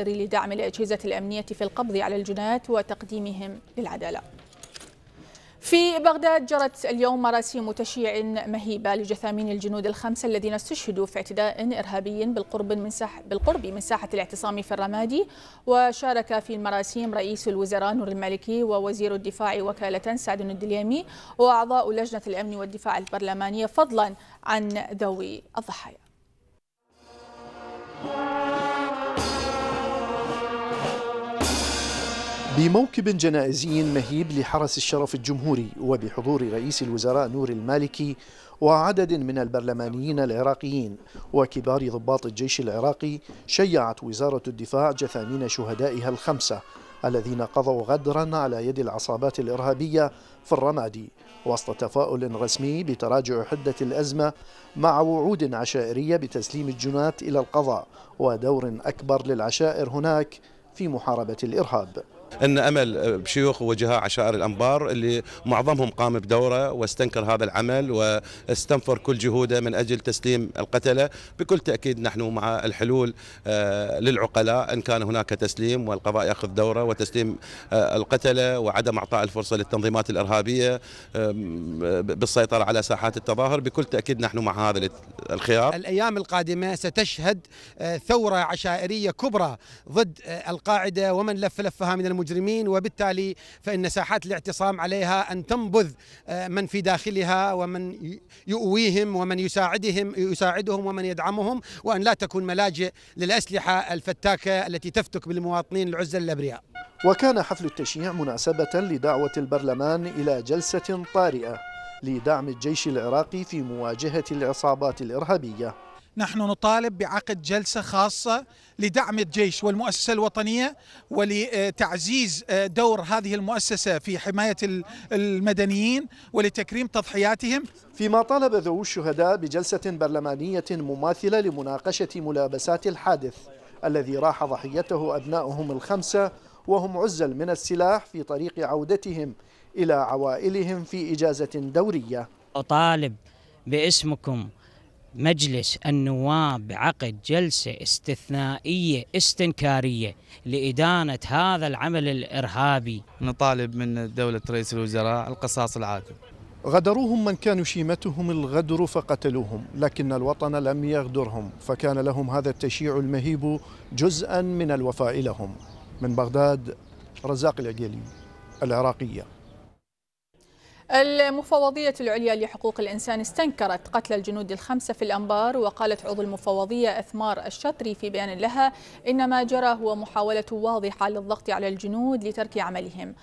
لدعم الأجهزة الأمنية في القبض على الجنات وتقديمهم للعدالة. في بغداد جرت اليوم مراسيم تشييع مهيبة لجثامين الجنود الخمسة الذين استشهدوا في اعتداء إرهابي بالقرب من ساحة الاعتصام في الرمادي. وشارك في المراسيم رئيس الوزراء نور المالكي ووزير الدفاع وكالة سعد الدليمي وأعضاء لجنة الأمن والدفاع البرلمانية، فضلا عن ذوي الضحايا. بموكب جنائزي مهيب لحرس الشرف الجمهوري وبحضور رئيس الوزراء نور المالكي وعدد من البرلمانيين العراقيين وكبار ضباط الجيش العراقي، شيعت وزارة الدفاع جثامين شهدائها الخمسة الذين قضوا غدرا على يد العصابات الإرهابية في الرمادي، وسط تفاؤل رسمي بتراجع حدة الأزمة مع وعود عشائرية بتسليم الجنات إلى القضاء ودور أكبر للعشائر هناك في محاربة الإرهاب. أن أمل بشيوخ ووجهاء عشائر الأنبار اللي معظمهم قام بدوره واستنكر هذا العمل واستنفر كل جهوده من أجل تسليم القتلة. بكل تأكيد نحن مع الحلول للعقلاء إن كان هناك تسليم والقضاء يأخذ دوره وتسليم القتلة وعدم أعطاء الفرصة للتنظيمات الإرهابية بالسيطرة على ساحات التظاهر. بكل تأكيد نحن مع هذا الخيار. الأيام القادمة ستشهد ثورة عشائرية كبرى ضد القاعدة ومن لفها من المجرمين، وبالتالي فإن ساحات الاعتصام عليها أن تنبذ من في داخلها ومن يؤويهم ومن يساعدهم ومن يدعمهم، وأن لا تكون ملاجئ للأسلحة الفتاكة التي تفتك بالمواطنين العزل الأبرياء. وكان حفل التشييع مناسبة لدعوة البرلمان إلى جلسة طارئة لدعم الجيش العراقي في مواجهة العصابات الإرهابية. نحن نطالب بعقد جلسة خاصة لدعم الجيش والمؤسسة الوطنية ولتعزيز دور هذه المؤسسة في حماية المدنيين ولتكريم تضحياتهم. فيما طالب ذوي الشهداء بجلسة برلمانية مماثلة لمناقشة ملابسات الحادث الذي راح ضحيته أبنائهم الخمسة وهم عزل من السلاح في طريق عودتهم إلى عوائلهم في إجازة دورية. أطالب باسمكم مجلس النواب بعقد جلسة استثنائية استنكارية لإدانة هذا العمل الإرهابي. نطالب من دولة رئيس الوزراء القصاص العادل. غدروهم من كانوا شيمتهم الغدر فقتلوهم، لكن الوطن لم يغدرهم، فكان لهم هذا التشييع المهيب جزءا من الوفاء لهم. من بغداد، رزاق العقيلي، العراقية. المفوضية العليا لحقوق الإنسان استنكرت قتل الجنود الخمسة في الأنبار، وقالت عضو المفوضية أثمار الشطري في بيان لها إن ما جرى هو محاولة واضحة للضغط على الجنود لترك عملهم.